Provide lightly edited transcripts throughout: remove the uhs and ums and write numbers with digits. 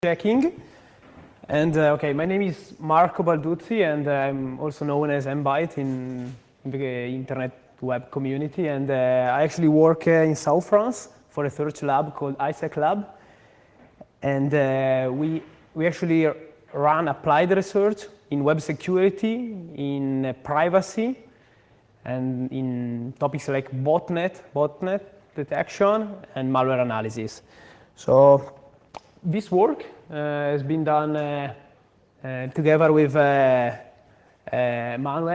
Clickjacking. And okay, my name is Marco Balduzzi, and I'm also known as MByte in the internet web community. And I actually work in South France for a research lab called AppSec Lab. And we actually run applied research in web security, in privacy, and in topics like botnet detection, and malware analysis. So this work has been done together with Manuel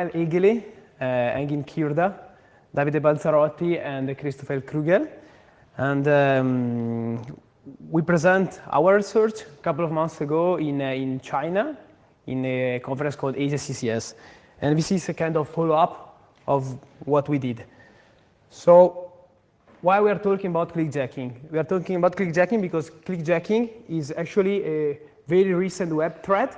Egeli, Engin Kirda, Davide Balzarotti, and Christopher Krugel. And we present our research a couple of months ago in China, in a conference called Asia CCS. And this is a kind of follow-up of what we did. So why we are talking about clickjacking? We are talking about clickjacking because clickjacking is actually a very recent web threat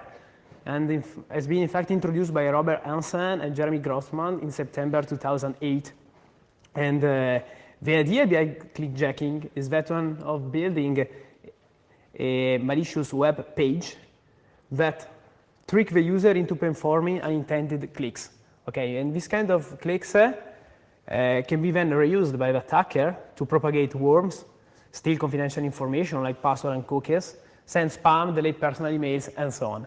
and has been in fact introduced by Robert Hansen and Jeremy Grossman in September 2008. And the idea behind clickjacking is that one of building a malicious web page that trick the user into performing unintended clicks. Okay, and this kind of clicks can be then reused by the attacker to propagate worms, steal confidential information like password and cookies, send spam, delete personal emails, and so on.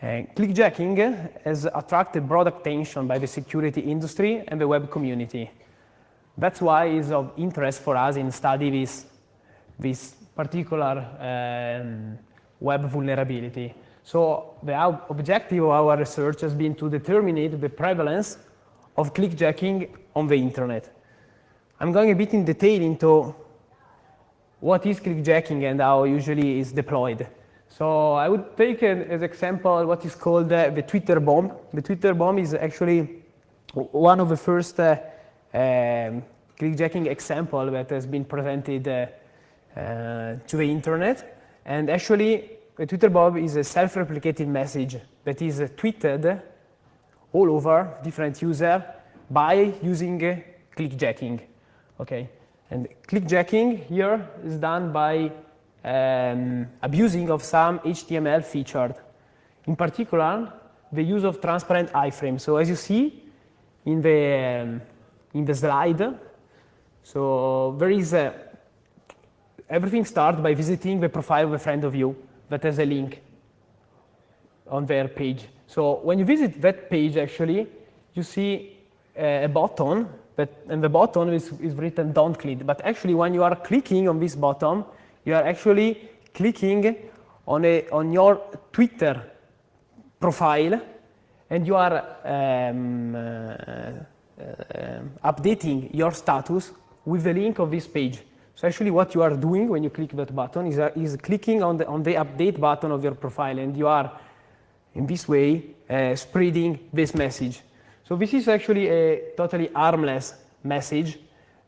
Clickjacking has attracted broad attention by the security industry and the web community. That's why it's of interest for us in studying this particular web vulnerability. So the objective of our research has been to determine the prevalence of clickjacking on the internet. I'm going a bit in detail into what is clickjacking and how usually is deployed. So I would take as example what is called the Twitter bomb. The Twitter bomb is actually one of the first clickjacking example that has been presented to the internet. And actually, a Twitter bomb is a self-replicating message that is tweeted all over different users by using clickjacking. Okay, and clickjacking here is done by abusing of some HTML feature. In particular, the use of transparent iframe. So as you see in the slide, so there is everything starts by visiting the profile of a friend of you that has a link on their page. So when you visit that page, actually, you see a button, and the button is written "Don't click." But actually, when you are clicking on this button, you are actually clicking on your Twitter profile, and you are updating your status with the link of this page. So actually what you are doing when you click that button is clicking on the update button of your profile, and you are, in this way, spreading this message. So this is actually a totally harmless message,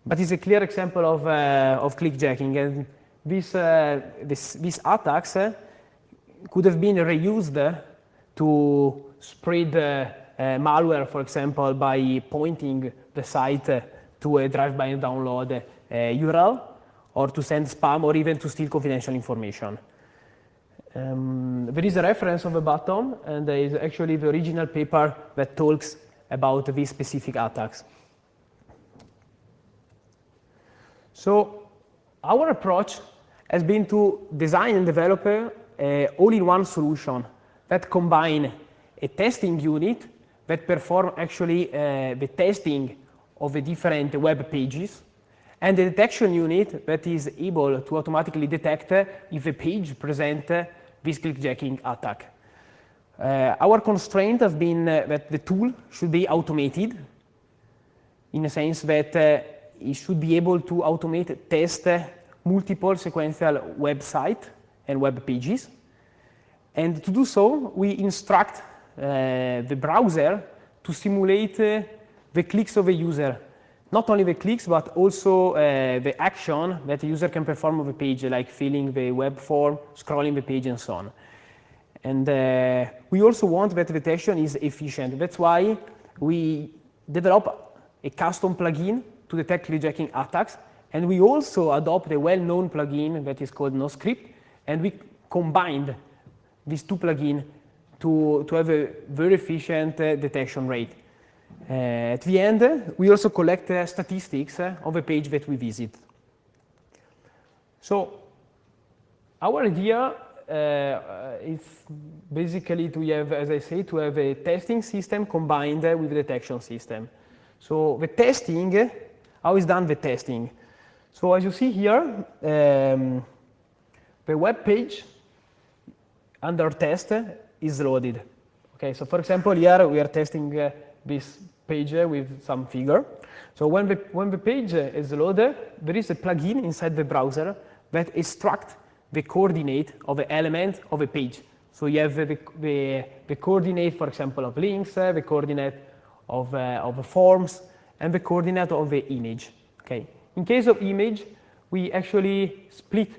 but it's a clear example of clickjacking. And these attacks could have been reused to spread malware, for example, by pointing the site to a drive-by download URL, or to send spam, or even to steal confidential information. There is a reference on the bottom, and there is actually the original paper that talks about these specific attacks. So our approach has been to design and develop an all-in-one solution that combine a testing unit that perform actually the testing of the different web pages, and the detection unit that is able to automatically detect if a page presents this clickjacking attack. Our constraint has been that the tool should be automated, in a sense that it should be able to test multiple sequential websites and web pages. And to do so, we instruct the browser to simulate the clicks of a user. Not only the clicks, but also the action that the user can perform on the page, like filling the web form, scrolling the page, and so on. And we also want that the detection is efficient. That's why we develop a custom plugin to detect clickjacking attacks, and we also adopt a well-known plugin that is called NoScript, and we combined these two plugins to have a very efficient detection rate. At the end, we also collect statistics of a page that we visit. So our idea is basically to have, as I say, to have a testing system combined with a detection system. So the testing, how is done the testing? So as you see here, the web page under test is loaded. Okay, so for example, here we are testing this page with some figure. So when the page is loaded, there is a plugin inside the browser that extracts the coordinate of the element of a page. So you have the coordinate, for example, of links, the coordinate of forms, and the coordinate of the image. Okay. In case of image, we actually split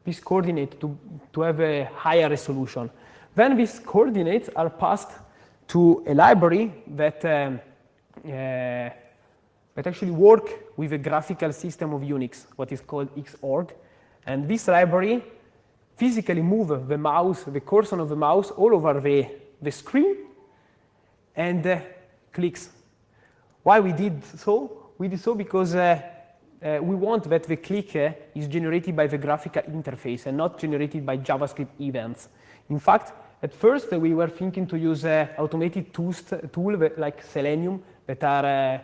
this coordinate to have a higher resolution. Then these coordinates are passed to a library that actually work with a graphical system of Unix, what is called Xorg. And this library physically moves the mouse, the cursor of the mouse, all over the screen and clicks. Why we did so? We did so because we want that the click is generated by the graphical interface and not generated by JavaScript events. In fact, at first we were thinking to use automated tools like Selenium that are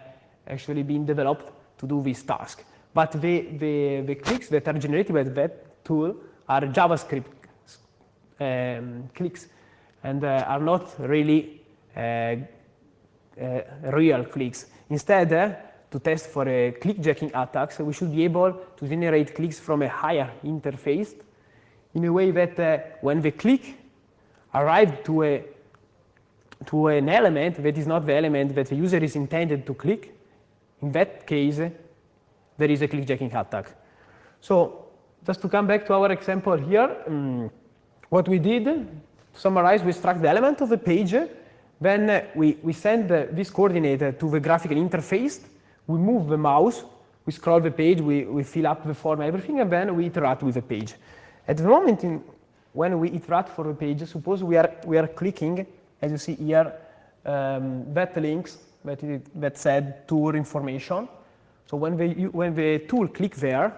actually being developed to do this task. But the clicks that are generated by that tool are JavaScript clicks and are not really real clicks. Instead, to test for a clickjacking attacks, we should be able to generate clicks from a higher interface in a way that when the click arrives to an element that is not the element that the user is intended to click, in that case, there is a clickjacking attack. So just to come back to our example here, what we did, to summarize, we extract the element of the page, then we send this coordinate to the graphical interface, we move the mouse, we scroll the page, we fill up the form, everything, and then we interact with the page. At the moment when we interact for the page, suppose we are clicking, as you see here, that links that said tool information. So when the tool click there,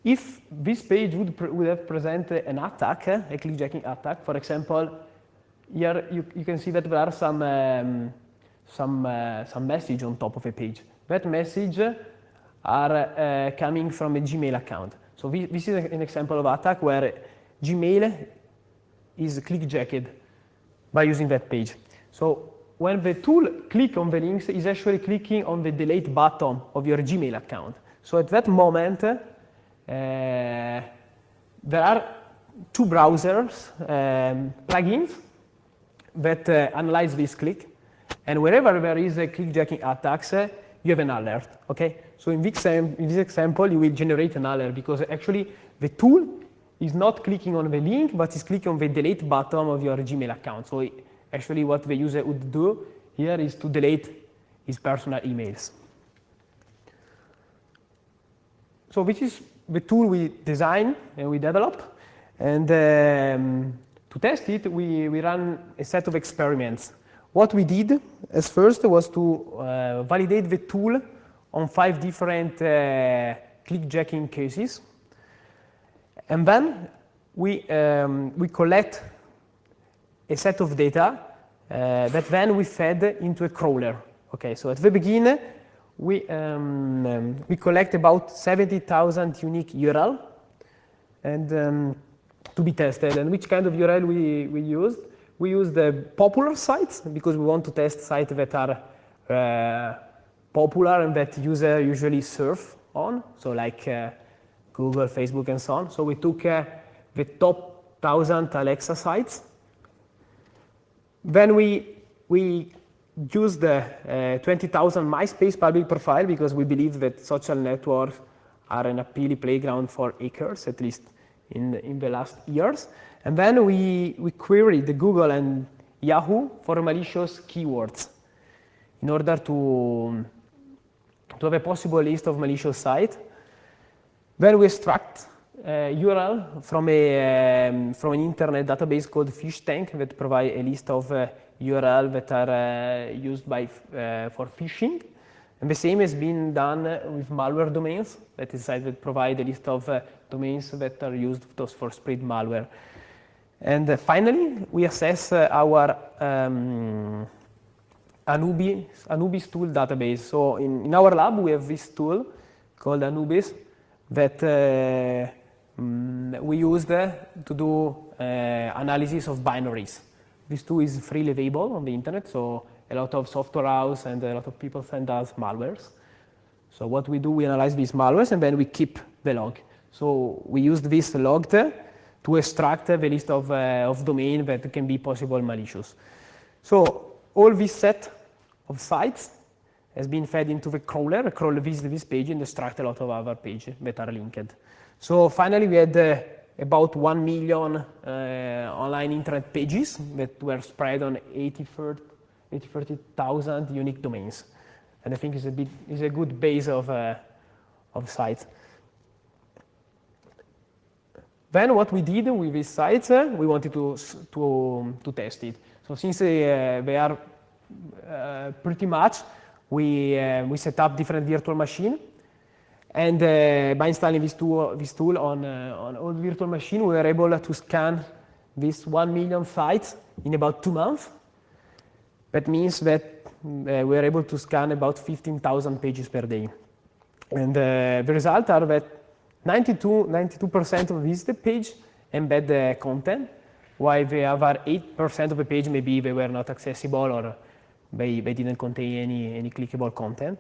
if this page would have presented an attack, a clickjacking attack, for example, here you can see that there are some message on top of a page. That message are coming from a Gmail account. So this is an example of attack where Gmail is clickjacked by using that page. So when the tool click on the links, is actually clicking on the delete button of your Gmail account. So at that moment, there are two browsers plugins that analyze this click, and wherever there is a clickjacking attacks, you have an alert. Okay. So in this example, you will generate an alert because actually the tool is not clicking on the link, but is clicking on the delete button of your Gmail account. So actually what the user would do here is to delete his personal emails. So this is the tool we design and we develop. And to test it, we ran a set of experiments. What we did as first was to validate the tool on 5 different clickjacking cases. And then we collect a set of data that then we fed into a crawler. Okay, so at the beginning, we collect about 70,000 unique URL and to be tested. And which kind of URL we used? We used the popular sites because we want to test sites that are popular and that users usually surf on, so like Google, Facebook, and so on. So we took the top 1,000 Alexa sites. Then we used the 20,000 MySpace public profile because we believe that social networks are an appealing playground for hackers, at least in the last years. And then we queried the Google and Yahoo for malicious keywords in order to have a possible list of malicious sites. Then we extract URL from an internet database called Fish Tank that provide a list of URL that are used for phishing. And the same has been done with malware domains, that is site that provide a list of domains that are used for spread malware. And finally, we assess our Anubis tool database. So in our lab, we have this tool called Anubis that we used to do analysis of binaries. This tool is freely available on the internet, so a lot of software houses and a lot of people send us malwares. So what we do, we analyze these malwares and then we keep the log. So we used this log to extract the list of domain that can be possible malicious. So all this set of sites has been fed into the crawler. The crawler visits this page and extracts a lot of other pages that are linked. So finally, we had about 1 million online internet pages that were spread on 30,000 unique domains. And I think it's a good base of sites. Then what we did with these sites, we wanted to test it. So since they are pretty much, we set up different virtual machines. And by installing this tool on all virtual machines, we were able to scan these 1 million sites in about 2 months. That means that we were able to scan about 15,000 pages per day. And the results are that 92% of this page embed the content, while the other 8% of the page maybe they were not accessible or they didn't contain any clickable content.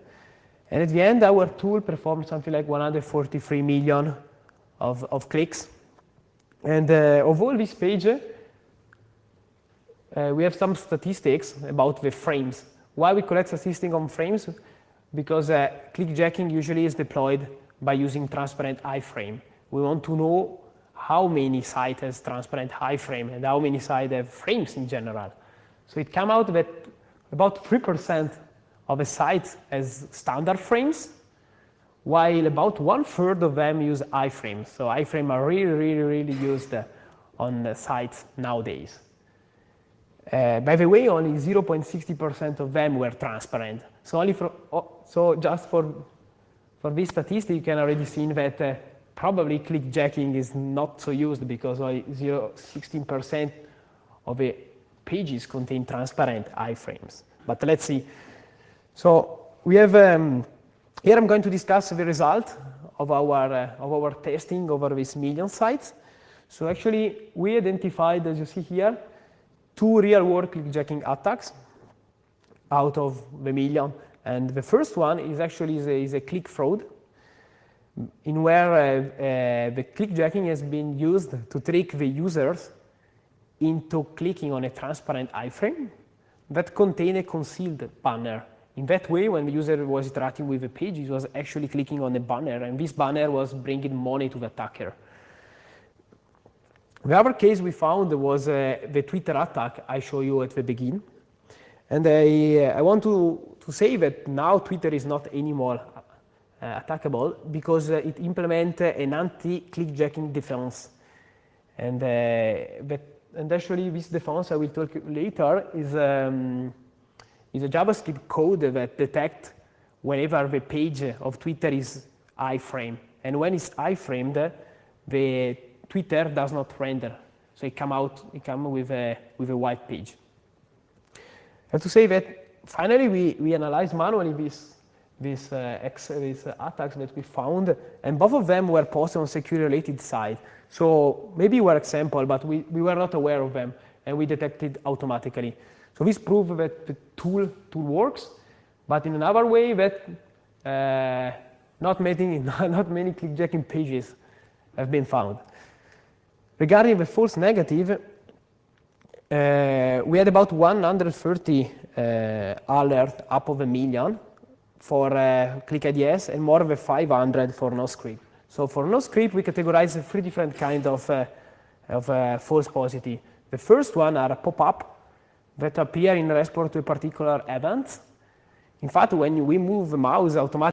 And at the end, our tool performed something like 143 million of clicks. And of all these pages, we have some statistics about the frames. Why we collect statistics on frames? Because clickjacking usually is deployed by using transparent iframe. We want to know how many sites has transparent iframe and how many sites have frames in general. So it came out that about 3% of the sites has standard frames, while about 1/3 of them use iframes. So iframes are really used on the sites nowadays. By the way, only 0.60% of them were transparent. So just for this statistic, you can already see that probably clickjacking is not so used because only 16% of the pages contain transparent iframes. But let's see. So we have here I'm going to discuss the result of our testing over these million sites. So actually, we identified, as you see here, 2 real-world clickjacking attacks out of the million. And the first one is actually a click fraud, in where the clickjacking has been used to trick the users into clicking on a transparent iframe that contains a concealed banner. In that way, when the user was interacting with the page, he was actually clicking on a banner, and this banner was bringing money to the attacker. The other case we found was the Twitter attack I showed you at the beginning. And I want to say that now Twitter is not anymore attackable because it implements an anti-clickjacking defense. And actually, this defense I will talk later is a JavaScript code that detects whenever the page of Twitter is iframe. And when it's iframed, the Twitter does not render. So it comes with a white page. I have to say that finally we analyzed manually these attacks that we found, and both of them were posted on security-related site. So maybe were example, but we were not aware of them, and we detected automatically. So this proves that the tool works, but in another way that not many clickjacking pages have been found. Regarding the false negative, we had about 130 alerts up of a million for ClickIDS and more than 500 for NoScript. So for NoScript, we categorize 3 different kinds of false positive. The first one are a pop-up that appear in response to a particular event. In fact, when we move the mouse automatically,